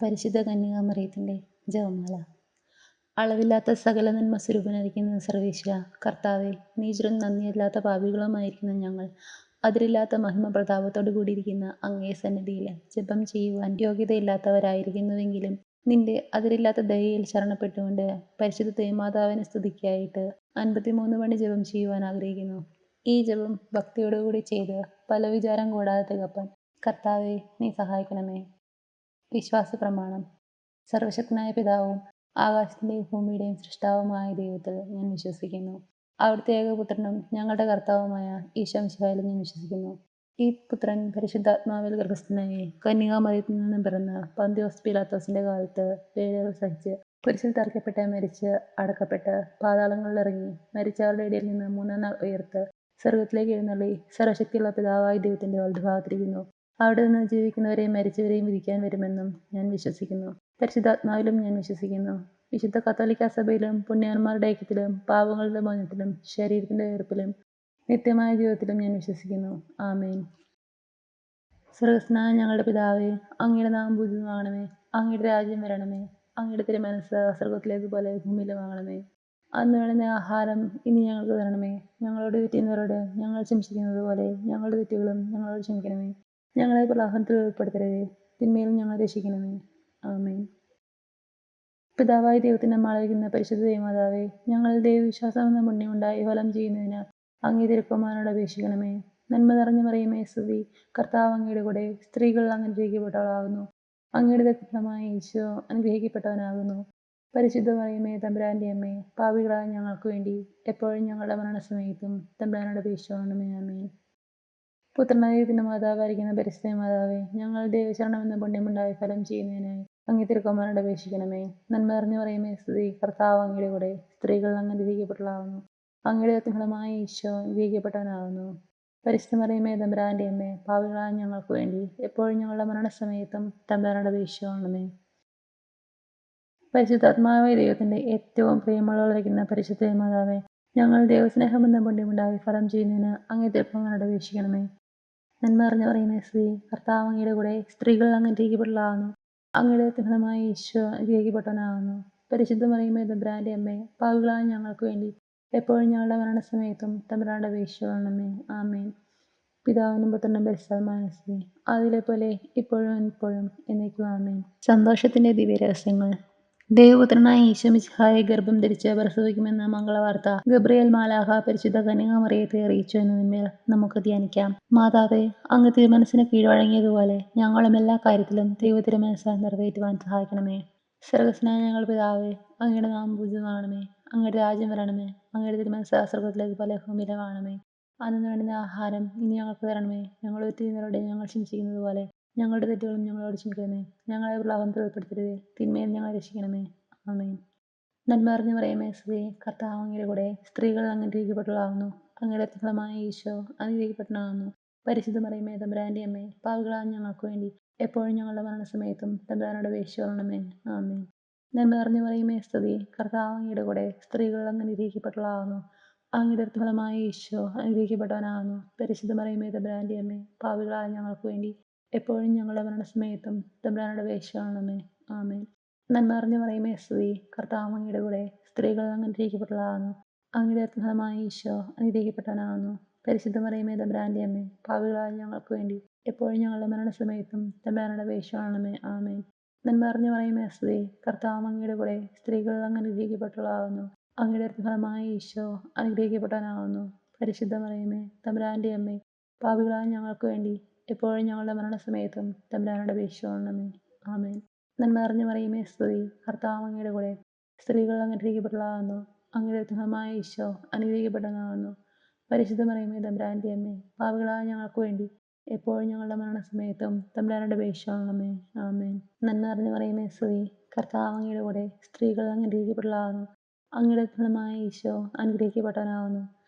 പരിശുദ്ധ കന്യകാമറിയത്തിൻ്റെ ജപമാല. അളവില്ലാത്ത സകല നന്മ സ്വരൂപനായിരിക്കുന്ന സർവേശ്വര കർത്താവെ, നീചരും നന്ദിയില്ലാത്ത പാപികളുമായിരിക്കുന്ന ഞങ്ങൾ അതിരില്ലാത്ത മഹിമ പ്രതാപത്തോടു കൂടിയിരിക്കുന്ന അങ്ങേ സന്നിധിയിൽ ജപം ചെയ്യുവാൻ യോഗ്യതയില്ലാത്തവരായിരിക്കുന്നുവെങ്കിലും നിന്റെ അതിരില്ലാത്ത ദയയിൽ ശരണപ്പെട്ടുകൊണ്ട് പരിശുദ്ധ ദേവമാതാവിനെ സ്തുതിക്കായിട്ട് 53 മണി ജപം ചെയ്യുവാൻ ആഗ്രഹിക്കുന്നു. ഈ ജപം ഭക്തിയോടുകൂടി ചെയ്ത് പല വിചാരം കൂടാതെ തികപ്പാൻ കർത്താവെ നീ സഹായിക്കണമേ. വിശ്വാസ പ്രമാണം. സർവശക്തനായ പിതാവും ആകാശത്തിൻ്റെയും ഭൂമിയുടെയും സൃഷ്ടാവുമായ ദൈവത്തിൽ ഞാൻ വിശ്വസിക്കുന്നു. അവിടുത്തെ ഏകപുത്രനും ഞങ്ങളുടെ കർത്താവുമായ ഈശോ മിശിഹായിലും ഞാൻ വിശ്വസിക്കുന്നു. ഈ പുത്രൻ പരിശുദ്ധാത്മാവിൽ ഗർഭസ്ഥനായി കന്യകാമറിയത്തിൽ നിന്നും പിറന്ന് പന്തിയോസ് പീലാത്തോസിന്റെ കാലത്ത് വേദനകൾ സഹിച്ച് കുരിശിൽ തറയ്ക്കപ്പെട്ട് മരിച്ച് അടക്കപ്പെട്ട് പാതാളങ്ങളിൽ ഇറങ്ങി മരിച്ചവരുടെ ഇടയിൽ നിന്ന് 3-ാം നാൾ ഉയർത്ത് സ്വർഗത്തിലേക്ക് എഴുന്നള്ളി സർവശക്തിയുള്ള പിതാവായ ദൈവത്തിന്റെ വലതുഭാഗത്തിരിക്കുന്നു. അവിടെ നിന്ന് ജീവിക്കുന്നവരെയും മരിച്ചവരെയും വിധിക്കാൻ വരുമെന്നും ഞാൻ വിശ്വസിക്കുന്നു. പരിശുദ്ധാത്മാവിലും ഞാൻ വിശ്വസിക്കുന്നു. വിശുദ്ധ കത്തോലിക്കാ സഭയിലും പുണ്യവാന്മാരുടെ ഐക്യത്തിലും പാപങ്ങളുടെ മോചനത്തിലും ശരീരത്തിന്റെ ഉയർപ്പിലും നിത്യമായ ജീവിതത്തിലും ഞാൻ വിശ്വസിക്കുന്നു. ആമേൻ. സ്വർഗസ്ഥനായ ഞങ്ങളുടെ പിതാവേ, അങ്ങയുടെ നാമം പൂജിതമാകണമേ. അങ്ങയുടെ രാജ്യം വരണമേ. അങ്ങയുടെ തിരുമനസ്സ് സ്വർഗത്തിലേക്ക് പോലെ ഭൂമിയിലുമാകണമേ. അന്ന് വേണ്ടുന്ന ആഹാരം ഇനി ഞങ്ങൾക്ക് തരണമേ. ഞങ്ങളോട് തെറ്റുന്നവരോട് ഞങ്ങൾ ക്ഷമിച്ചിരിക്കുന്നത് പോലെ ഞങ്ങളുടെ തെറ്റുകളും ഞങ്ങളോട് ക്ഷമിക്കണമേ. ഞങ്ങളെ പ്രലോഭനത്തിൽ ഉൾപ്പെടുത്തരുതേ, തിന്മയിൽ ഞങ്ങളെ രക്ഷിക്കണമേ. ആമേൻ. പിതാവായ ദൈവത്തിന്റെ അമ്മയായിരിക്കുന്ന പരിശുദ്ധ ദേവമാതാവേ, ഞങ്ങൾ ദൈവവിശ്വാസം എന്ന പുണ്യമുണ്ടായി ഫലം ചെയ്യുന്നതിന് അങ്ങേ തിരുക്കുമാരനോട് അപേക്ഷിക്കണമേ. നന്മ നിറഞ്ഞു മറിയമേ സ്തുതി, കർത്താവ് അങ്ങയുടെ കൂടെ സ്ത്രീകൾ അനുഗ്രഹിക്കപ്പെട്ടവളാകുന്നു. അങ്ങയുടെ ദത്തഫലമായ ഈശോ അനുഗ്രഹിക്കപ്പെട്ടവനാകുന്നു. പരിശുദ്ധ മറിയമേ തമ്പുരാന്റെ അമ്മേ, പാപികളായ ഞങ്ങൾക്ക് വേണ്ടി എപ്പോഴും ഞങ്ങളുടെ മരണസമയത്തും തമ്പുരാനോട് അപേക്ഷിക്കണമേ. ആമേൻ. പുത്രനായ മാതാവായിരിക്കുന്ന പരിശുദ്ധ മാതാവേ, ഞങ്ങൾ ദൈവശരണം എന്ന പുണ്യമുണ്ടായി ഫലം ചെയ്യുന്നതിനായി അങ്ങേ തിരുക്കുമാരനോട് അപേക്ഷിക്കണമേ. നന്മ നിറഞ്ഞു മറിയമേ സ്തുതി, കർത്താവ് അങ്ങയുടെ കൂടെ സ്ത്രീകൾ അനുഗ്രഹിക്കപ്പെട്ടവളാകുന്നു. അങ്ങയുടെ ദത്തഫലമായ ഈശോ അനുഗ്രഹിക്കപ്പെട്ടവനാകുന്നു. പരിശുദ്ധ മറിയമേ തമ്പുരാന്റെ അമ്മേ, പാപികളായ ഞങ്ങൾക്ക് വേണ്ടി എപ്പോഴും ഞങ്ങളുടെ മരണസമയത്തും തമ്പുരാനോട് അപേക്ഷിക്കണമേ. പരിശുദ്ധാത്മാവായ ദൈവത്തിന്റെ ഏറ്റവും പ്രിയമുള്ളവരായിരിക്കുന്ന പരിശുദ്ധ മാതാവേ, ഞങ്ങൾ ദൈവസ്നേഹം എന്ന പുണ്യമുണ്ടായി ഫലം ചെയ്യുന്നതിന് അങ്ങേ തിരുക്കുമാരനോട് അപേക്ഷിക്കണമേ. നന്മ നിറഞ്ഞു മറിയമേ സ്തുതി, കർത്താവ് അങ്ങയുടെ കൂടെ സ്ത്രീകൾ അനുഗ്രഹിക്കപ്പെട്ടവളാകുന്നു. അങ്ങയുടെ ദത്തഫലമായ ഈശോ അനുഗ്രഹിക്കപ്പെട്ടവനാകുന്നു. പരിശുദ്ധ മറിയമേ തമ്പുരാന്റെ അമ്മേ, പാപികളായ ഞങ്ങൾക്ക് വേണ്ടി എപ്പോഴും ഞങ്ങളുടെ മരണസമയത്തും തമ്പുരാനോട് അപേക്ഷിക്കണമേ. ആമേൻ. പിതാവിനും പുത്രനും പരിശുദ്ധാത്മാവിനും സ്തുതി, അതിലെ പോലെ ഇപ്പോഴും എപ്പോഴും എന്നേക്കും. ആമേൻ. സന്തോഷത്തിന്റെ ദിവ്യരഹസ്യങ്ങൾ. ദൈവപുത്രനായ ഈശോ മിശിഹായെ ഗർഭം ധരിച്ച് പ്രസവിക്കുമെന്ന മംഗളവാർത്ത ഗബ്രിയേൽ മാലാഖ പരിശുദ്ധ കന്യകാമറിയത്തെ അറിയിച്ചു എന്നതിന്മേൽ നമുക്ക് ധ്യാനിക്കാം. മാതാവേ, അങ്ങ് തിരുമനസ്സിന് കീഴ്വഴങ്ങിയതുപോലെ ഞങ്ങളും എല്ലാ കാര്യത്തിലും ദൈവ തിരുമനസ്സ് നിറവേറ്റുവാൻ സഹായിക്കണമേ. സ്വർഗസ്ഥനായ ഞങ്ങളുടെ പിതാവേ, അങ്ങയുടെ നാമം പൂജിതമാകണമേ. അങ്ങയുടെ രാജ്യം വരണമേ. അങ്ങയുടെ തിരുമനസ്സ് സ്വർഗത്തിലേക്ക് പോലെ ഭൂമിയിലുമാകണമേ. അന്ന് വേണ്ടുന്ന ആഹാരം ഇനി ഞങ്ങൾക്ക് തരണമേ. ഞങ്ങൾ തെറ്റുന്നവരോട് ഞങ്ങൾ ക്ഷമിച്ചിരിക്കുന്നത് പോലെ ഞങ്ങളുടെ തെറ്റുകളും ഞങ്ങളോട് ക്ഷമിക്കണമേ. ഞങ്ങളെ പ്രലോഭനത്തിൽ ഉൾപ്പെടുത്തരുതേ, തിന്മയിൽ ഞങ്ങളെ രക്ഷിക്കണമേ. ആമേൻ. നന്മ നിറഞ്ഞു മറിയമേ സ്തുതി, കർത്താവ് അങ്ങയുടെ കൂടെ സ്ത്രീകൾ അനുഗ്രഹിക്കപ്പെട്ടവളാകുന്നു. അങ്ങയുടെ ഫലമായ ഈശോ അനുഗ്രഹിക്കപ്പെട്ടവനാകുന്നു. പരിശുദ്ധ മറിയമേ തമ്പുരാന്റെ അമ്മേ, പാപികളായ ഞങ്ങൾക്ക് വേണ്ടി എപ്പോഴും ഞങ്ങളുടെ മരണസമയത്തും തമ്പുരാനോട് അപേക്ഷിക്കണമേ. ആമേൻ. നന്മ നിറഞ്ഞു മറിയമേ സ്തുതി, കർത്താവ് അങ്ങയുടെ കൂടെ സ്ത്രീകൾ അനുഗ്രഹിക്കപ്പെട്ടവളാകുന്നു. അങ്ങയുടെ ഫലമായ ഈശോ അനുഗ്രഹിക്കപ്പെട്ടവനാകുന്നു. പരിശുദ്ധ മറിയമേ തമ്പുരാന്റെ അമ്മേ, പാപികളായ ഞങ്ങൾക്ക് വേണ്ടി എപ്പോഴും ഞങ്ങളുടെ മരണസമയത്തും തമ്പുരാനോട് അപേക്ഷിക്കണമേ. ആമേൻ. നന്മ നിറഞ്ഞു മറിയമേ സ്തുതി, കർത്താവ് അങ്ങയുടെ കൂടെ സ്ത്രീകൾ അനുഗ്രഹിക്കപ്പെട്ടവളാകുന്നു. അങ്ങയുടെ ഫലമായ ഈശോ അനുഗ്രഹിക്കപ്പെട്ടവനാകുന്നു. പരിശുദ്ധ മറിയമേ തമ്പുരാന്റെ അമ്മേ, പാപികളായ ഞങ്ങൾക്ക് വേണ്ടി എപ്പോഴും ഞങ്ങളുടെ മരണസമയത്തും തമ്പുരാനോട് അപേക്ഷിക്കണമേ. ആമേൻ. നന്മ നിറഞ്ഞു മറിയമേ സ്തുതി, കർത്താവ് അങ്ങയുടെ കൂടെ സ്ത്രീകൾ അനുഗ്രഹിക്കപ്പെട്ടവളാകുന്നു. അങ്ങയുടെ ഫലമായ ഈശോ അനുഗ്രഹിക്കപ്പെട്ടവനാകുന്നു. പരിശുദ്ധ മറിയമേ തമ്പുരാന്റെ അമ്മേ, പാപികളായ ഞങ്ങൾക്ക് വേണ്ടി എപ്പോഴും ഞങ്ങളുടെ മരണസമയത്തും തമ്പുരാനോട് അപേക്ഷിക്കണമേ. ആമേൻ. നന്മ നിറഞ്ഞു മറിയമേ സ്തുതി, കർത്താവ് അങ്ങയുടെ കൂടെ സ്ത്രീകൾ അനുഗ്രഹിക്കപ്പെട്ടവളാകുന്നു. അങ്ങയുടെ ഫലമായ ഈശോ അനുഗ്രഹിക്കപ്പെട്ടവനാകുന്നു. പരിശുദ്ധ മറിയമേ തമ്പുരാന്റെ അമ്മേ, പാപികളായ ഞങ്ങൾക്ക് വേണ്ടി എപ്പോഴും ഞങ്ങളുടെ മരണസമയത്തും തമ്പുരാനോട് അപേക്ഷിക്കണമേ. ആമേൻ. നന്മ നിറഞ്ഞു മറിയമേ സ്തുതി, കർത്താവ് അങ്ങയുടെ കൂടെ സ്ത്രീകൾ അനുഗ്രഹിക്കപ്പെട്ടവളാകുന്നു. അങ്ങയുടെ ഫലമായ ഈശോ അനുഗ്രഹിക്കപ്പെട്ടവനാകുന്നു.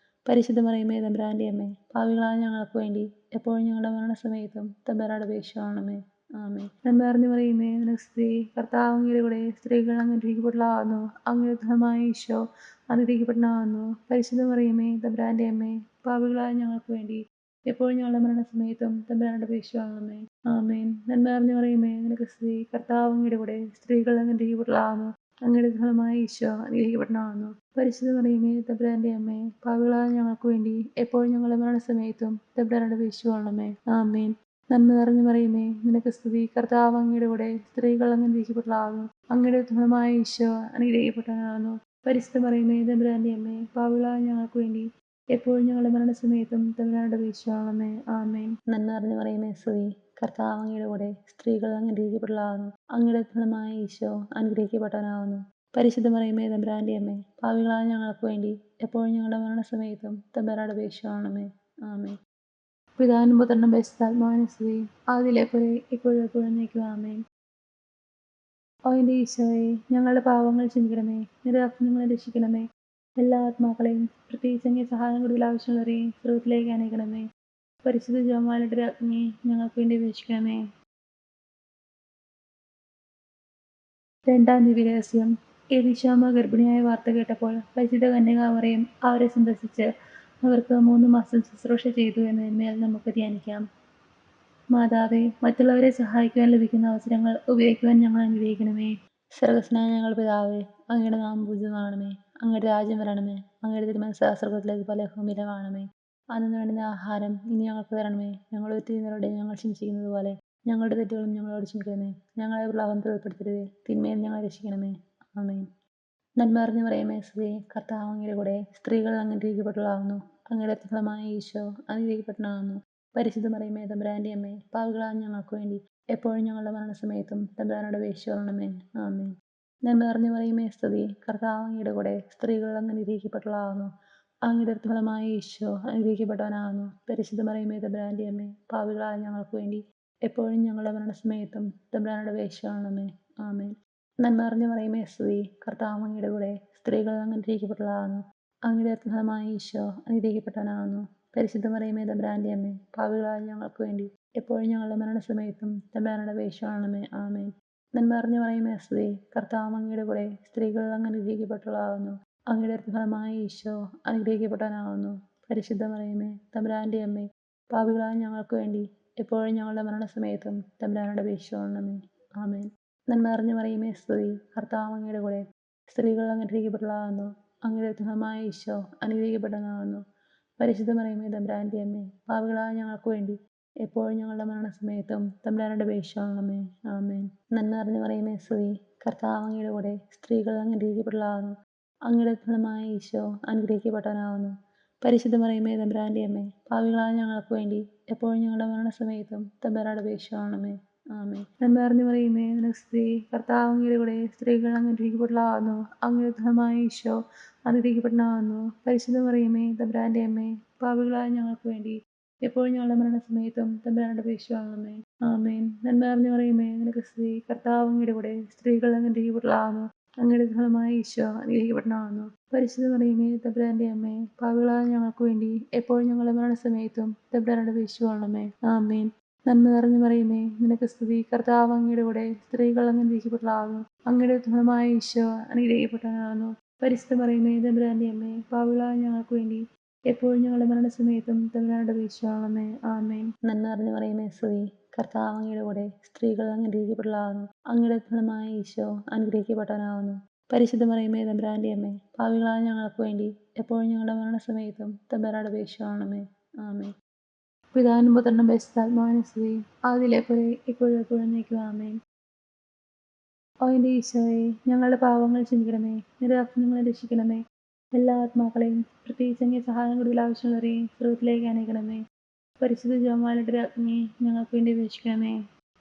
പരിശുദ്ധ മറിയമേ തമ്പുരാന്റെ അമ്മേ, പാപികളായ ഞങ്ങൾക്ക് വേണ്ടി എപ്പോഴും ഞങ്ങളുടെ മരണസമയത്തും തമ്പുരാനോട് അപേക്ഷിക്കണമേ. ആമേൻ. നന്മ നിറഞ്ഞു മറിയമേ സ്തുതി, കർത്താവ് അങ്ങയുടെ കൂടെ സ്ത്രീകൾ അനുഗ്രഹിക്കപ്പെട്ടവളാകുന്നു. അങ്ങയുടെ ഫലമായ ഈശോ അനുഗ്രഹിക്കപ്പെട്ടവനാകുന്നു. പരിശുദ്ധ മറിയമേ തമ്പുരാന്റെ അമ്മേ, പാപികളായ ഞങ്ങൾക്ക് വേണ്ടി എപ്പോഴും ഞങ്ങളുടെ മരണസമയത്തും തമ്പുരാനോട് അപേക്ഷിച്ചുകൊള്ളണമേ. ആമേൻ. നന്മ നിറഞ്ഞ മറിയമേ, നിനക്ക് സ്തുതി. കർത്താവ് അങ്ങയുടെ കൂടെ സ്ത്രീകൾ അങ്ങ് അനുഗ്രഹിക്കപ്പെട്ടവളാകുന്നു. അങ്ങയുടെ ഫലമായ ഈശോ അനുഗ്രഹിക്കപ്പെട്ടവനാകുന്നു. പരിശുദ്ധ മറിയമേ, തമ്പുരാന്റെ അമ്മേ, പാപികളായ ഞങ്ങൾക്ക് വേണ്ടി എപ്പോഴും ഞങ്ങളുടെ മരണസമയത്തും തമ്പുരാനോട് അപേക്ഷിച്ചുകൊള്ളണമേ. ആമേൻ. നന്മ നിറഞ്ഞ മറിയമേ, നിനക്ക് സ്തുതി. കർത്താവ് അങ്ങയുടെ കൂടെ സ്ത്രീകൾ അങ്ങ് അനുഗ്രഹിക്കപ്പെട്ടവളാകുന്നു. അങ്ങയുടെ ഫലമായ ഈശോ അനുഗ്രഹിക്കപ്പെട്ടവനാകുന്നു. പരിശുദ്ധ മറിയമേ, തമ്പുരാന്റെ അമ്മേ, പാപികളായ ഞങ്ങൾക്ക് വേണ്ടി എപ്പോഴും ഞങ്ങളുടെ മരണസമയത്തും തമ്പുരാനോട് അപേക്ഷിച്ചുകൊള്ളണമേ. ആമേൻ. നന്മ നിറഞ്ഞ മറിയമേ, സ്തുതി. കർത്താവ് അങ്ങയുടെ കൂടെ സ്ത്രീകൾ അങ്ങ് അനുഗ്രഹിക്കപ്പെട്ടവളാകുന്നു. അങ്ങയുടെ ഫലമായ ഈശോ അനുഗ്രഹിക്കപ്പെട്ടവനാകുന്നു. പരിശുദ്ധ മറിയമേ, തമ്പുരാന്റെ അമ്മേ, പാപികളായ ഞങ്ങൾക്ക് വേണ്ടി എപ്പോഴും ഞങ്ങളുടെ മരണസമയത്തും തമ്പുരാനോട് അപേക്ഷിച്ചുകൊള്ളണമേ. ആമേൻ. പിതാവിനും പുത്രനും പരിശുദ്ധാത്മാവിനും സ്തുതി. ആദിയിലെ പോലെ ഇപ്പോഴും എപ്പോഴും എന്നേക്കും. ആമേൻ. ഓ എൻ്റെ ഈശോയെ, ഞങ്ങളുടെ പാപങ്ങൾ ക്ഷമിക്കണമേ. നിരാജ്ഞങ്ങളെ രക്ഷിക്കണമേ. എല്ലാ ആത്മാക്കളെയും പ്രത്യേകിച്ച് അങ്ങേ സഹായം കൂടുതൽ ആവശ്യമുള്ളവരെയും സ്രോതത്തിലേക്ക് അനയിക്കണമേ. പരിശുദ്ധ ജപമാലയുടെ രാജ്ഞിയെ ഞങ്ങൾക്ക് വേണ്ടി അപേക്ഷിക്കണമേ. രണ്ടാം ദിവ്യരഹസ്യം. എലീശാമ്മ ഗർഭിണിയായ വാർത്ത കേട്ടപ്പോൾ പരിശുദ്ധ കന്യകാമറിയം അവരെ സന്ദർശിച്ച് അവർക്ക് 3 മാസം ശുശ്രൂഷ ചെയ്തു എന്നതിന്മേൽ നമുക്ക് ധ്യാനിക്കാം. മാതാവേ, മറ്റുള്ളവരെ സഹായിക്കുവാൻ ലഭിക്കുന്ന അവസരങ്ങൾ ഉപയോഗിക്കുവാൻ ഞങ്ങൾ അനുഗ്രഹിക്കണമേ. സ്വർഗ്ഗസ്ഥനായ ഞങ്ങളുടെ പിതാവേ, അങ്ങയുടെ നാമം പൂജിതമാകണമേ. അങ്ങയുടെ രാജ്യം വരണമേ. അങ്ങയുടെ തിരുമനസ്സ് സ്വർഗ്ഗത്തിലേതുപോലെ ഭൂമിയിലുമാകണമേ. അന്നു വേണ്ടുന്ന ആഹാരം ഇനി ഞങ്ങൾക്ക് തരണമേ. ഞങ്ങൾ തെറ്റുന്നവരോട് ഞങ്ങൾ ക്ഷമിച്ചിരിക്കുന്നത് പോലെ ഞങ്ങളുടെ തെറ്റുകളും ഞങ്ങളോട് ക്ഷമിക്കണമേ. ഞങ്ങളെ പ്രലോഭനത്തിൽ ഉൾപ്പെടുത്തരുതേ, തിന്മയിൽ ഞങ്ങളെ രക്ഷിക്കണമേ. ആമേൻ. നന്മ നിറഞ്ഞ മറിയമേ, സ്തുതി. കർത്താവ് അങ്ങയുടെ കൂടെ സ്ത്രീകൾ അങ്ങ് അനുഗ്രഹിക്കപ്പെട്ടവളാകുന്നു. അങ്ങയുടെ ഫലമായ ഈശോ അനുഗ്രഹിക്കപ്പെട്ടവനാകുന്നു. പരിശുദ്ധ മറിയമേ, തമ്പുരാന്റെ അമ്മേ, പാപികളായ ഞങ്ങൾക്ക് വേണ്ടി എപ്പോഴും ഞങ്ങളുടെ മരണസമയത്തും തമ്പുരാനോട് അപേക്ഷിച്ചുകൊള്ളണമേ. ആമേൻ. നന്മ നിറഞ്ഞ മറിയമേ, സ്തുതി. കർത്താവ് അങ്ങയുടെ കൂടെ സ്ത്രീകൾ അങ്ങ് അനുഗ്രഹിക്കപ്പെട്ടവളാകുന്നു. അങ്ങയുടെ ഫലമായ ഈശോ അനുഗ്രഹിക്കപ്പെട്ടവനാകുന്നു. പരിശുദ്ധ മറിയമേ, തമ്പുരാന്റെ അമ്മേ, പാപികളായ ഞങ്ങൾക്ക് വേണ്ടി എപ്പോഴും ഞങ്ങളുടെ മരണസമയത്തും തമ്പുരാനോട് അപേക്ഷിച്ചുകൊള്ളണമേ. ആമേൻ. നന്മ നിറഞ്ഞ മറിയമേ, സ്തുതി. കർത്താവ് അങ്ങയുടെ കൂടെ സ്ത്രീകൾ അങ്ങ് അനുഗ്രഹിക്കപ്പെട്ടവളാകുന്നു. അങ്ങയുടെ ഫലമായ ഈശോ അനുഗ്രഹിക്കപ്പെട്ടവനാകുന്നു. പരിശുദ്ധ മറിയമേ, തമ്പുരാന്റെ അമ്മേ, പാപികളായ ഞങ്ങൾക്ക് വേണ്ടി എപ്പോഴും ഞങ്ങളുടെ മരണസമയത്തും തമ്പുരാനോട് അപേക്ഷിച്ചുകൊള്ളണമേ. ആമേൻ. നന്മ നിറഞ്ഞ മറിയമേ, സ്തുതി. കർത്താവ് അങ്ങയുടെ കൂടെ സ്ത്രീകൾ അങ്ങ് അനുഗ്രഹിക്കപ്പെട്ടവളാകുന്നു. അങ്ങയുടെ ഫലമായ ഈശോ അനുഗ്രഹിക്കപ്പെട്ടവനാകുന്നു. പരിശുദ്ധ മറിയമേ, തമ്പുരാന്റെ അമ്മേ, പാപികളായ ഞങ്ങൾക്ക് വേണ്ടി എപ്പോഴും ഞങ്ങളുടെ മരണസമയത്തും തമ്പുരാനോട് അപേക്ഷിച്ചുകൊള്ളണമേ. ആമേൻ. നന്മ നിറഞ്ഞ മറിയമേ, സ്തുതി. കർത്താവ് അങ്ങയുടെ കൂടെ സ്ത്രീകൾ അങ്ങ് അനുഗ്രഹിക്കപ്പെട്ടവളാകുന്നു. അങ്ങയുടെ ഫലമായ ഈശോ അനുഗ്രഹിക്കപ്പെട്ടവനാകുന്നു. പരിശുദ്ധ മറിയമേ, തമ്പുരാന്റെ അമ്മേ, പാപികളായ ഞങ്ങൾക്ക് വേണ്ടി എപ്പോഴും ഞങ്ങളുടെ മരണസമയത്തും തമ്പുരാനോട് അപേക്ഷിച്ചുകൊള്ളണമേ. ആമേൻ. നന്മ നിറഞ്ഞ മറിയമേ, സ്തുതി. കർത്താവ് അങ്ങയുടെ കൂടെ സ്ത്രീകൾ അങ്ങ് അനുഗ്രഹിക്കപ്പെട്ടവളാകുന്നു. അങ്ങയുടെ ഫലമായ ഈശോ അനുഗ്രഹിക്കപ്പെട്ടവനാകുന്നു. പരിശുദ്ധ മറിയമേ, തമ്പുരാന്റെ അമ്മേ, പാപികളായ ഞങ്ങൾക്ക് വേണ്ടി എപ്പോഴും ഞങ്ങളുടെ മരണസമയത്തും തമ്പുരാനോട് അപേക്ഷിച്ചുകൊള്ളണമേ. ആമേൻ. നന്മ നിറഞ്ഞ മറിയമേ, നിനക്ക് സ്തുതി. കർത്താവ് അങ്ങയുടെ കൂടെ സ്ത്രീകൾ അങ്ങ് അനുഗ്രഹിക്കപ്പെട്ടവളാകുന്നു. അങ്ങയുടെ ഫലമായ ഈശോ അനുഗ്രഹിക്കപ്പെട്ടവനാകുന്നു. പരിശുദ്ധ മറിയമേ, തമ്പുരാന്റെ അമ്മേ, പാപികളായ ഞങ്ങൾക്ക് വേണ്ടി എപ്പോഴും ഞങ്ങളുടെ മരണസമയത്തും തമ്പുരാനോട് അപേക്ഷിച്ചുകൊള്ളണമേ. ആമേൻ. നന്മ നിറഞ്ഞ മറിയമേ, നിനക്ക് സ്തുതി. കർത്താവ് അങ്ങയുടെ കൂടെ സ്ത്രീകൾ അങ്ങ് അനുഗ്രഹിക്കപ്പെട്ടവളാകുന്നു. അങ്ങയുടെ ഫലമായ ഈശോ അനുഗ്രഹിക്കപ്പെട്ടവനാകുന്നു. പരിശുദ്ധ മറിയമേ, തമ്പുരാന്റെ അമ്മേ, പാപികളായ ഞങ്ങൾക്ക് വേണ്ടി എപ്പോഴും ഞങ്ങളുടെ മരണസമയത്തും തമ്പുരാനോട് അപേക്ഷിച്ചുകൊള്ളണമേ. ആമേൻ. നന്മ നിറഞ്ഞ മറിയമേ, നിനക്ക് സ്തുതി. കർത്താവ് അങ്ങയുടെ കൂടെ സ്ത്രീകൾ അങ്ങ് അനുഗ്രഹിക്കപ്പെട്ടവളാകുന്നു. അങ്ങയുടെ ഫലമായ ഈശോ അനുഗ്രഹിക്കപ്പെട്ടവനാകുന്നു. പരിശുദ്ധ മറിയമേ, തമ്പുരാന്റെ അമ്മേ, പാപികളായ ഞങ്ങൾക്ക് വേണ്ടി എപ്പോഴും ഞങ്ങളുടെ മരണസമയത്തും തമ്പുരാനോട് അപേക്ഷിച്ചുകൊള്ളണമേ. ആമേൻ. നന്മ നിറഞ്ഞ മറിയമേ, സ്തുതി. കർത്താവ് അങ്ങയുടെ കൂടെ സ്ത്രീകൾ അങ്ങ് അനുഗ്രഹിക്കപ്പെട്ടവളാകുന്നു. അങ്ങയുടെ ഫലമായ ഈശോ അനുഗ്രഹിക്കപ്പെട്ടവനാകുന്നു. പരിശുദ്ധ മറിയമേ, തമ്പുരാന്റെ അമ്മേ, പാപികളായ ഞങ്ങൾക്ക് വേണ്ടി എപ്പോഴും ഞങ്ങളുടെ മരണസമയത്തും തമ്പുരാനോട് അപേക്ഷിച്ചുകൊള്ളണമേ. ആമേൻ. പിതാവിനും പുത്രനും പരിശുദ്ധാത്മാവിനും സ്തുതി. ആദിയിലെ പോലെ ഇപ്പോഴും എപ്പോഴും എന്നേക്കും. ആമേൻ. ഓ എൻ്റെ ഈശോയെ, ഞങ്ങളുടെ പാപങ്ങൾ ക്ഷമിക്കണമേ. നിരാജ്ഞങ്ങളെ രക്ഷിക്കണമേ. എല്ലാ ആത്മാക്കളെയും പ്രത്യേകിച്ച് അങ്ങേ സഹായം കൂടുതൽ ആവശ്യമുള്ളവരെയും സ്രോതത്തിലേക്ക് അനയിക്കണമേ. പരിശുദ്ധ ജപമാലയുടെ രാജ്ഞിയെ ഞങ്ങൾക്ക് വേണ്ടി അപേക്ഷിക്കണമേ.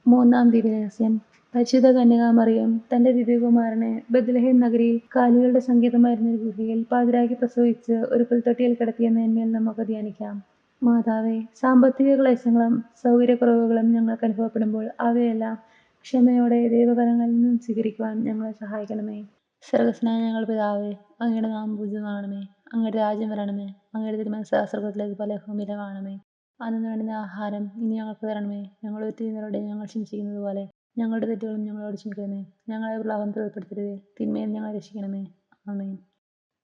മൂന്നാം ദിവ്യരഹസ്യം. പരിശുദ്ധ കന്യകാമറിയം തന്റെ ദിവ്യകുമാരനെ ബത്ലഹേം നഗരിയിൽ കാലികളുടെ സങ്കേതമായിരുന്ന ഒരു ഗുഹയിൽ പാതിരാക്കി പ്രസവിച്ച് ഒരു പുൽത്തൊട്ടിയിൽ കിടത്തിയെന്നതിന്മേൽ നമുക്ക് ധ്യാനിക്കാം. മാതാവേ, സാമ്പത്തിക ക്ലേശങ്ങളും സൗകര്യക്കുറവുകളും ഞങ്ങൾക്ക് അനുഭവപ്പെടുമ്പോൾ അവയെല്ലാം ക്ഷമയോടെ ദൈവകരങ്ങളിൽ നിന്നും സ്വീകരിക്കുവാൻ ഞങ്ങളെ സഹായിക്കണമേ. സ്വർഗ്ഗസ്ഥനായ ഞങ്ങളുടെ പിതാവേ, അങ്ങയുടെ നാമം പൂജിതമാകണമേ. അങ്ങയുടെ രാജ്യം വരണമേ. അങ്ങയുടെ തിരുമനസ്സ് സ്വർഗ്ഗത്തിലേതുപോലെ ഭൂമിയിലുമാകണമേ. അന്നു വേണ്ടുന്ന ആഹാരം ഇനി ഞങ്ങൾക്ക് തരണമേ. ഞങ്ങൾ തെറ്റുന്നവരോട് ഞങ്ങൾ ക്ഷമിച്ചിരിക്കുന്നത് പോലെ ഞങ്ങളുടെ തെറ്റുകളും ഞങ്ങളോട് ക്ഷമിക്കണമേ. ഞങ്ങളെ പ്രലോഭനത്തിൽ ഉൾപ്പെടുത്തരുതേ, തിന്മയിൽ ഞങ്ങളെ രക്ഷിക്കണമേ. ആമേൻ.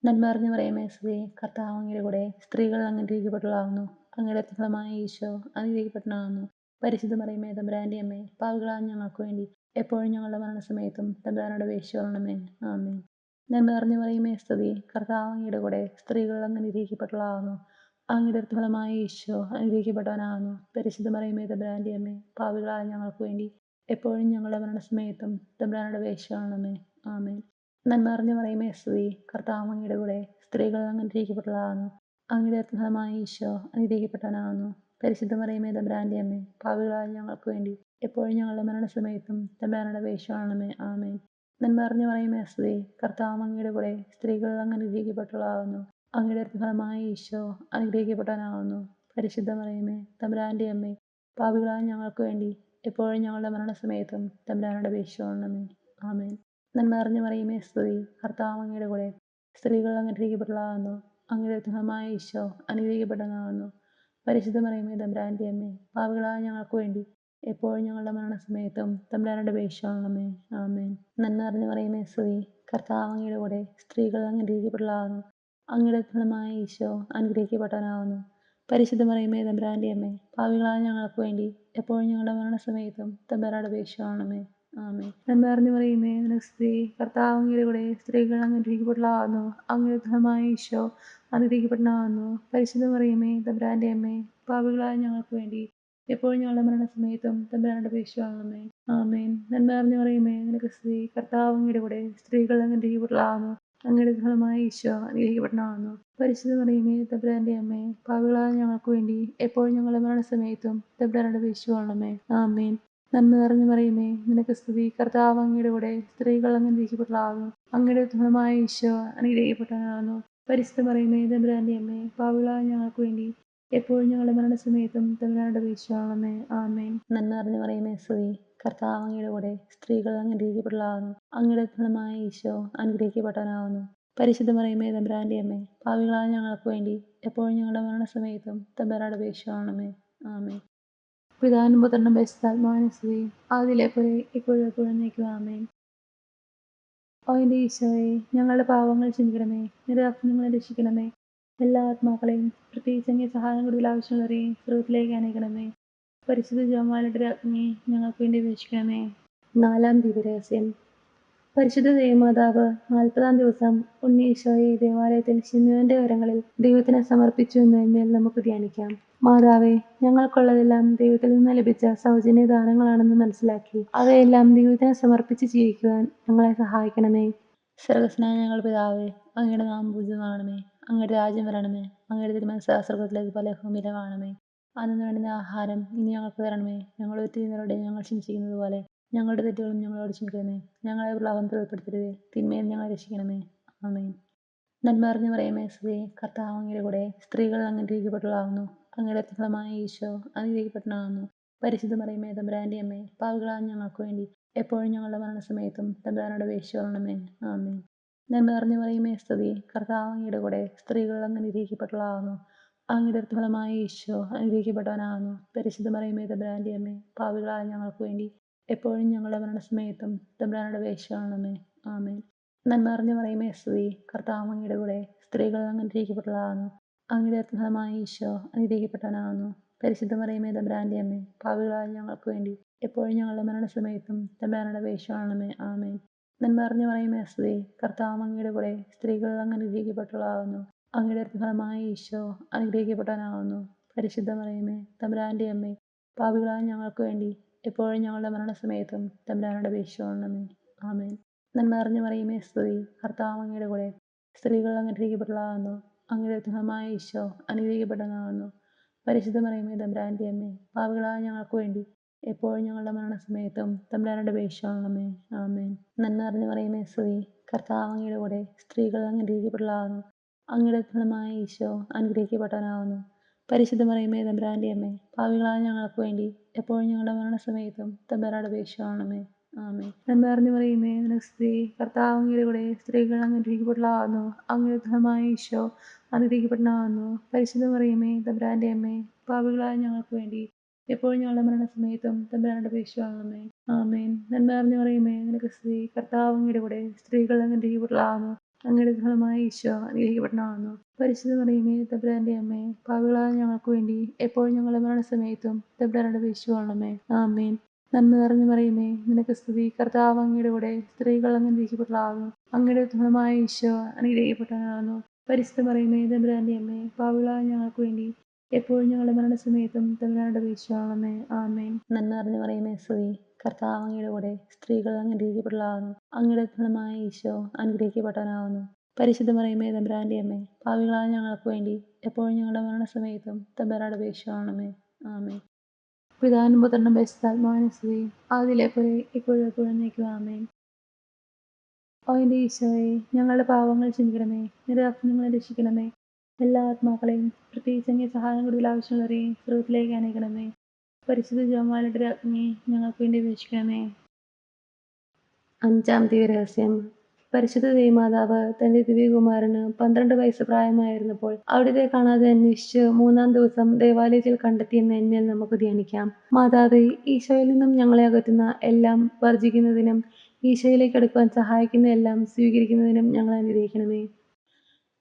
നന്മ നിറഞ്ഞ മറിയമേ, സ്തുതി. കർത്താവ് അങ്ങയുടെ കൂടെ സ്ത്രീകൾ അങ്ങ് അനുഗ്രഹിക്കപ്പെട്ടവളാകുന്നു. അങ്ങയുടെ ഫലമായ ഈശോ അനുഗ്രഹിക്കപ്പെട്ടവനാകുന്നു. പരിശുദ്ധ മറിയമേ തമ്പുരാന്റെ അമ്മേ, പാപികളായ ഞങ്ങൾക്ക് വേണ്ടി എപ്പോഴും ഞങ്ങളുടെ മരണസമയത്തും തമ്പുരാനോട് അപേക്ഷിച്ചുകൊള്ളണമേ. ആമേൻ. നന്മ നിറഞ്ഞ മറിയമേ സ്തുതി, കർത്താവ് അങ്ങയുടെ കൂടെ സ്ത്രീകൾ അങ്ങ് അനുഗ്രഹിക്കപ്പെട്ടവളാകുന്നു. അങ്ങയുടെ ഫലമായ ഈശോ അനുഗ്രഹിക്കപ്പെട്ടവനാകുന്നു. പരിശുദ്ധ മറിയമേ തമ്പുരാന്റെ അമ്മേ, പാപികളായ ഞങ്ങൾക്ക് വേണ്ടി എപ്പോഴും ഞങ്ങളുടെ മരണസമയത്തും തമ്പുരാനോട് അപേക്ഷിച്ചുകൊള്ളണമേ. ആമേൻ. നന്മ നിറഞ്ഞ മറിയമേ സ്തുതി, കർത്താവ് അങ്ങയുടെ കൂടെ സ്ത്രീകൾ അങ്ങ് അനുഗ്രഹിക്കപ്പെട്ടവളാകുന്നു. അങ്ങയുടെ ഫലമായ ഈശോ അനുഗ്രഹിക്കപ്പെട്ടവനാകുന്നു. പരിശുദ്ധ മറിയമേ തമ്പുരാന്റെ അമ്മേ, പാപികളായ ഞങ്ങൾക്ക് വേണ്ടി എപ്പോഴും ഞങ്ങളുടെ മരണസമയത്തും തമ്പുരാനോട് അപേക്ഷിച്ചുകൊള്ളണമേ. ആമേൻ. നന്മ നിറഞ്ഞ മറിയമേ സ്തുതി, കർത്താവ് അങ്ങയുടെ കൂടെ സ്ത്രീകൾ അങ്ങ് അനുഗ്രഹിക്കപ്പെട്ടവളാകുന്നു. അങ്ങയുടെ ഫലമായ ഈശോ അനുഗ്രഹിക്കപ്പെട്ടവനാകുന്നു. പരിശുദ്ധ മറിയമേ തമ്പുരാന്റെ അമ്മേ, പാപികളായ ഞങ്ങൾക്ക് വേണ്ടി എപ്പോഴും ഞങ്ങളുടെ മരണസമയത്തും തമ്പുരാനോട് അപേക്ഷിച്ചുകൊള്ളണമേ. ആമേൻ. നന്മ നിറഞ്ഞ മറിയമേ സ്തുതി, കർത്താവ് അങ്ങയുടെ കൂടെ സ്ത്രീകൾ അങ്ങ് അനുഗ്രഹിക്കപ്പെട്ടവളാകുന്നു. അങ്ങയുടെ ഫലമായ ഈശോ അനുഗ്രഹിക്കപ്പെട്ടവനാകുന്നു. പരിശുദ്ധ മറിയമേ തമ്പുരാന്റെ അമ്മേ, പാപികളായ ഞങ്ങൾക്ക് വേണ്ടി എപ്പോഴും ഞങ്ങളുടെ മരണസമയത്തും തമ്പുരാനോട് അപേക്ഷിച്ചുകൊള്ളണമേ. ആമേൻ. നന്മ നിറഞ്ഞ മറിയമേ സ്തുതി, കർത്താവ് അങ്ങയുടെ കൂടെ സ്ത്രീകൾ അങ്ങ് അനുഗ്രഹിക്കപ്പെട്ടവളാകുന്നു. അങ്ങയുടെ ഫലമായ ഈശോ അനുഗ്രഹിക്കപ്പെട്ടവനാകുന്നു. പരിശുദ്ധ മറിയമേ തമ്പുരാന്റെ അമ്മേ, പാപികളായ ഞങ്ങൾക്ക് വേണ്ടി എപ്പോഴും ഞങ്ങളുടെ മരണസമയത്തും തമ്പുരാനോട് അപേക്ഷിച്ചുകൊള്ളണമേ. ആമേൻ. നന്മ നിറഞ്ഞ മറിയമേ സ്തുതി, കർത്താവ് അങ്ങയുടെ കൂടെ സ്ത്രീകൾ അങ്ങ് അനുഗ്രഹിക്കപ്പെട്ടവളാകുന്നു. അങ്ങയുടെ ഫലമായ ഈശോ അനുഗ്രഹിക്കപ്പെട്ടവനാകുന്നു. പരിശുദ്ധ മറിയമേ തമ്പുരാന്റെ അമ്മേ, പാപികളായ ഞങ്ങൾക്ക് വേണ്ടി എപ്പോഴും ഞങ്ങളുടെ മരണസമയത്തും തമ്പുരാനോട് അപേക്ഷിച്ചുകൊള്ളണമേ. ആമേൻ. നന്മ നിറഞ്ഞ മറിയമേ സ്തുതി, കർത്താവ് അങ്ങയുടെ കൂടെ സ്ത്രീകൾ അങ്ങ് അനുഗ്രഹിക്കപ്പെട്ടവളാകുന്നു. അങ്ങയുടെ ഫലമായ ഈശോ അനുഗ്രഹിക്കപ്പെട്ടവനാകുന്നു. പരിശുദ്ധ മറിയമേ തമ്പുരാന്റെ അമ്മേ, പാപികളായ ഞങ്ങൾക്ക് വേണ്ടി എപ്പോഴും ഞങ്ങളുടെ മരണസമയത്തും തമ്പുരാനോട് അപേക്ഷിച്ചുകൊള്ളണമേ. ആമേൻ. നന്മ നിറഞ്ഞ മറിയമേ സ്തുതി, കർത്താവ് അങ്ങയുടെ കൂടെ സ്ത്രീകൾ അങ്ങ് അനുഗ്രഹിക്കപ്പെട്ടവളാകുന്നു. അങ്ങയുടെ ഫലമായ ഈശോ അനുഗ്രഹിക്കപ്പെട്ടവനാകുന്നു. പരിശുദ്ധ മറിയമേ തമ്പുരാന്റെ അമ്മേ, പാപികളായ ഞങ്ങൾക്ക് വേണ്ടി എപ്പോഴും ഞങ്ങളുടെ മരണസമയത്തും തമ്പുരാനോട് അപേക്ഷിച്ചുകൊള്ളണമേ. ആമേൻ. നന്മ നിറഞ്ഞ മറിയമേ സ്തുതി, കർത്താവ് അങ്ങയുടെ കൂടെ സ്ത്രീകൾ അങ്ങ് അനുഗ്രഹിക്കപ്പെട്ടവളാകുന്നു. അങ്ങയുടെ ഫലമായ ഈശോ അനുഗ്രഹിക്കപ്പെട്ടവനാകുന്നു. പരിശുദ്ധ മറിയമേ തമ്പുരാന്റെ അമ്മേ, പാപികളായ ഞങ്ങൾക്ക് വേണ്ടി എപ്പോഴും ഞങ്ങളുടെ മരണസമയത്തും തമ്പുരാനോട് അപേക്ഷിച്ചുകൊള്ളണമേ. ആമേൻ. പിതാവിനും പുത്രനും പരിശുദ്ധാത്മാവിനും സ്തുതി, ആദിയിലെ പോലെ ഇപ്പോഴും എപ്പോഴും എന്നേക്കും. ആമേൻ. ഓ എൻ്റെ ഈശോയെ, ഞങ്ങളുടെ പാപങ്ങൾ ക്ഷമിക്കണമേ, നിന്റെ ഞങ്ങളെ രക്ഷിക്കണമേ. എല്ലാ ആത്മാക്കളെയും പ്രത്യേകിച്ച് അങ്ങേ സഹായം കൂടുതൽ ആവശ്യമുള്ളവരെയും സ്വർഗ്ഗത്തിലേക്ക് അനയിക്കണമേ. പരിശുദ്ധ ജപമാലയുടെ രാജ്ഞിയെ ഞങ്ങൾക്ക് വേണ്ടി അപേക്ഷിക്കണമേ. 4-ാം ദിവ്യരഹസ്യം. പരിശുദ്ധ ദൈവമാതാവ് 40-ാം ദിവസം ഉണ്ണീശോയെ ദേവാലയത്തിൽ ശിമോന്റെ കരങ്ങളിൽ ദൈവത്തിന് സമർപ്പിച്ചു എന്നതിന്മേൽ നമുക്ക് ധ്യാനിക്കാം. മാതാവേ, ഞങ്ങൾക്കുള്ളതെല്ലാം ദൈവത്തിൽ നിന്ന് ലഭിച്ച സൗജന്യ ദാനങ്ങളാണെന്ന് മനസ്സിലാക്കി അവയെല്ലാം ദൈവത്തിന് സമർപ്പിച്ച് ജീവിക്കുവാൻ ഞങ്ങളെ സഹായിക്കണമേ. സ്വർഗ്ഗസ്ഥനായ ഞങ്ങളുടെ പിതാവേ, അങ്ങയുടെ നാമം പൂജിതമാകണമേ. അങ്ങയുടെ രാജ്യം വരണമേ. അങ്ങയുടെ തിരുമനസ്സ് സ്വർഗ്ഗത്തിലേത് പോലെ ഭൂമിയിലും ആകണമേ. അന്നു വേണ്ടുന്ന ആഹാരം ഇനി ഞങ്ങൾക്ക് തരണമേ. ഞങ്ങളുടെ തെറ്റുകളോട് ഞങ്ങൾ ക്ഷമിച്ചിരിക്കുന്നത് പോലെ ഞങ്ങളുടെ തെറ്റുകളും ഞങ്ങളോട് ക്ഷമിക്കണമേ. ഞങ്ങളെ പ്രലോഭനത്തിൽ ഉൾപ്പെടുത്തരുതേ, തിന്മയിൽ ഞങ്ങളെ രക്ഷിക്കണമേ. ആമേൻ. നന്മ നിറഞ്ഞ മറിയമേ സ്തുതി, കർത്താവ് അങ്ങയുടെ കൂടെ സ്ത്രീകൾ അങ്ങ് അനുഗ്രഹിക്കപ്പെട്ടവളാകുന്നു. അങ്ങയുടെ ഫലമായ ഈശോ അനുഗ്രഹിക്കപ്പെട്ടവനാകുന്നു. പരിശുദ്ധ മറിയമേ തമ്പുരാന്റെ അമ്മേ, പാപികളായ ഞങ്ങൾക്ക് വേണ്ടി എപ്പോഴും ഞങ്ങളുടെ മരണസമയത്തും തമ്പുരാനോട് അപേക്ഷിച്ചുകൊള്ളണമേ. ആമേൻ. നന്മ നിറഞ്ഞ മറിയമേ സ്തുതി, കർത്താവ് അങ്ങയുടെ കൂടെ സ്ത്രീകൾ അങ്ങ് അനുഗ്രഹിക്കപ്പെട്ടവളാകുന്നു. അങ്ങയുടെ ഫലമായ ഈശോ അനുഗ്രഹിക്കപ്പെട്ടവനാകുന്നു. പരിശുദ്ധ മറിയമേ തമ്പുരാന്റെ അമ്മേ, പാപികളായ ഞങ്ങൾക്ക് വേണ്ടി എപ്പോഴും ഞങ്ങളുടെ മരണസമയത്തും തമ്പുരാനോട് അപേക്ഷിച്ചുകൊള്ളണമേ. ആമേൻ. നന്മ നിറഞ്ഞ മറിയമേ സ്തുതി, കർത്താവ് അങ്ങയുടെ കൂടെ സ്ത്രീകൾ അങ്ങ് അനുഗ്രഹിക്കപ്പെട്ടവളാകുന്നു. അങ്ങയുടെ ഫലമായ ഈശോ അനുഗ്രഹിക്കപ്പെട്ടവനാകുന്നു. പരിശുദ്ധ മറിയമേ തമ്പുരാന്റെ അമ്മേ, പാപികളായ ഞങ്ങൾക്ക് വേണ്ടി എപ്പോഴും ഞങ്ങളുടെ മരണസമയത്തും തമ്പുരാനോട് അപേക്ഷിച്ചുകൊള്ളണമേ. ആമേൻ. നന്മ നിറഞ്ഞ മറിയമേ സ്തുതി, കർത്താവ് അങ്ങയുടെ കൂടെ സ്ത്രീകൾ അങ്ങ് അനുഗ്രഹിക്കപ്പെട്ടവളാകുന്നു. അങ്ങയുടെ ഫലമായ ഈശോ അനുഗ്രഹിക്കപ്പെട്ടവനാകുന്നു. പരിശുദ്ധ മറിയമേ തമ്പുരാന്റെ അമ്മേ, പാപികളായ ഞങ്ങൾക്ക് വേണ്ടി എപ്പോഴും ഞങ്ങളുടെ മരണസമയത്തും തമ്പുരാനോട് അപേക്ഷിച്ചുകൊള്ളണമേ. ആമേൻ. നന്മ നിറഞ്ഞ മറിയമേ സ്തുതി, കർത്താവ് അങ്ങയുടെ കൂടെ സ്ത്രീകൾ അങ്ങ് അനുഗ്രഹിക്കപ്പെട്ടവളാകുന്നു. അങ്ങയുടെ ഫലമായ ഈശോ അനുഗ്രഹിക്കപ്പെട്ടവനാകുന്നു. പരിശുദ്ധ മറിയമേ തമ്പുരാന്റെ അമ്മേ, പാപികളായ ഞങ്ങൾക്ക് വേണ്ടി എപ്പോഴും ഞങ്ങളുടെ മരണസമയത്തും തമ്പുരാനോട് അപേക്ഷിച്ചുകൊള്ളണമേ. ആമേൻ. നന്മ നിറഞ്ഞ മറിയമേ സ്തുതി, കർത്താവ് അങ്ങയുടെ കൂടെ സ്ത്രീകൾ അങ്ങ് അനുഗ്രഹിക്കപ്പെട്ടവളാകുന്നു. അങ്ങയുടെ ഫലമായ ഈശോ അനുഗ്രഹിക്കപ്പെട്ടവനാകുന്നു. പരിശുദ്ധ മറിയമേ തമ്പുരാന്റെ അമ്മേ, പാപികളായ ഞങ്ങൾക്ക് വേണ്ടി എപ്പോഴും ഞങ്ങളുടെ മരണസമയത്തും തമ്പുരാനോട് അപേക്ഷിച്ചുകൊള്ളണമേ. ആമേൻ. നന്മ നിറഞ്ഞ മറിയമേ സ്തുതി, കർത്താവ് അങ്ങയുടെ കൂടെ സ്ത്രീകൾ അങ്ങ് അനുഗ്രഹിക്കപ്പെട്ടവളാകുന്നു. അങ്ങയുടെ ഫലമായ ഈശോ അനുഗ്രഹിക്കപ്പെട്ടവനാകുന്നു. പരിശുദ്ധ മറിയമേ തമ്പുരാന്റെ അമ്മേ, പാപികളായ ഞങ്ങൾക്ക് വേണ്ടി എപ്പോഴും ഞങ്ങളുടെ മരണസമയത്തും തമ്പുരാനോട് അപേക്ഷിച്ചുകൊള്ളണമേ. ആമേൻ. നന്മ നിറഞ്ഞ മറിയമേ സ്തുതി, കർത്താവ് അങ്ങയുടെ കൂടെ സ്ത്രീകൾ അങ്ങ് അനുഗ്രഹിക്കപ്പെട്ടവളാകുന്നു. അങ്ങയുടെ ഫലമായ ഈശോ അനുഗ്രഹിക്കപ്പെട്ടവനാകുന്നു. പരിശുദ്ധ മറിയമേ തമ്പുരാന്റെ അമ്മേ, പാപികളായ ഞങ്ങൾക്ക് വേണ്ടി എപ്പോഴും ഞങ്ങളുടെ മരണസമയത്തും തമ്പുരാനോട് അപേക്ഷിച്ചുകൊള്ളണമേ. ആമേൻ. നന്മ നിറഞ്ഞ മറിയമേ, നിനക്ക് സ്തുതി. കർത്താവ് അങ്ങയുടെ കൂടെ സ്ത്രീകൾ അങ്ങ് അനുഗ്രഹിക്കപ്പെട്ടവളാകുന്നു. അങ്ങയുടെ ഫലമായ ഈശോ അനുഗ്രഹിക്കപ്പെട്ടവനാകുന്നു. പരിശുദ്ധ മറിയമേ തമ്പുരാന്റെ അമ്മേ, പാപികളായ ഞങ്ങൾക്ക് വേണ്ടി എപ്പോഴും ഞങ്ങളുടെ മരണസമയത്തും തമ്പുരാനോട് അപേക്ഷിച്ചുകൊള്ളണമേ. ആമേൻ. നന്മ നിറഞ്ഞ മറിയമേ സ്തുതി. കർത്താവ് അങ്ങയുടെ കൂടെ സ്ത്രീകൾ അങ്ങ് അനുഗ്രഹിക്കപ്പെട്ടവളാകുന്നു. അങ്ങയുടെ ഫലമായ ഈശോ അനുഗ്രഹിക്കപ്പെട്ടവനാകുന്നു. പരിശുദ്ധ മറിയമേ തമ്പുരാന്റെ അമ്മേ, പാപികളായ ഞങ്ങൾക്ക് വേണ്ടി എപ്പോഴും ഞങ്ങളുടെ മരണസമയത്തും തമ്പുരാനോട് അപേക്ഷിച്ചുകൊള്ളണമേ. ആമേൻ. പിതാവിനും പുത്രനും പരിശുദ്ധാത്മാവിനും സ്തുതി. ആദിയിലെ പോലെ ഇപ്പോഴും എപ്പോഴും എന്നേക്കും. ആമേൻ. ഓ എൻ്റെ ഈശോയെ, ഞങ്ങളുടെ പാവങ്ങൾ ക്ഷമിക്കണമേ. നിരപരാധികളെ ഞങ്ങളെ രക്ഷിക്കണമേ. എല്ലാ ആത്മാക്കളെയും പ്രത്യേകിച്ച് അങ്ങേ സഹായം കൂടുതൽ ആവശ്യമുള്ളവരെയും സ്വർഗ്ഗത്തിലേക്ക് അനയിക്കണമേ. പരിശുദ്ധ ജപമാലയുടെ രാജ്ഞിയെ ഞങ്ങൾക്ക് വേണ്ടി അപേക്ഷിക്കണമേ. 5-ാം ദിവ്യരഹസ്യം. പരിശുദ്ധ ദൈവമാതാവ് തന്റെ ദിവ്യകുമാരന് 12 വയസ്സ് പ്രായമായിരുന്നപ്പോൾ അവിടുത്തെ കാണാതെ അന്വേഷിച്ച് 3-ാം ദിവസം ദേവാലയത്തിൽ കണ്ടെത്തിയെന്ന എന്മേൽ നമുക്ക് ധ്യാനിക്കാം. മാതാവേ, ഈശോയിൽ നിന്നും ഞങ്ങളെ അകറ്റുന്ന എല്ലാം വർജിക്കുന്നതിനും ഈശോയിലേക്ക് അടുക്കുവാൻ സഹായിക്കുന്ന എല്ലാം സ്വീകരിക്കുന്നതിനും ഞങ്ങളെ അനുഗ്രഹിക്കണമേ.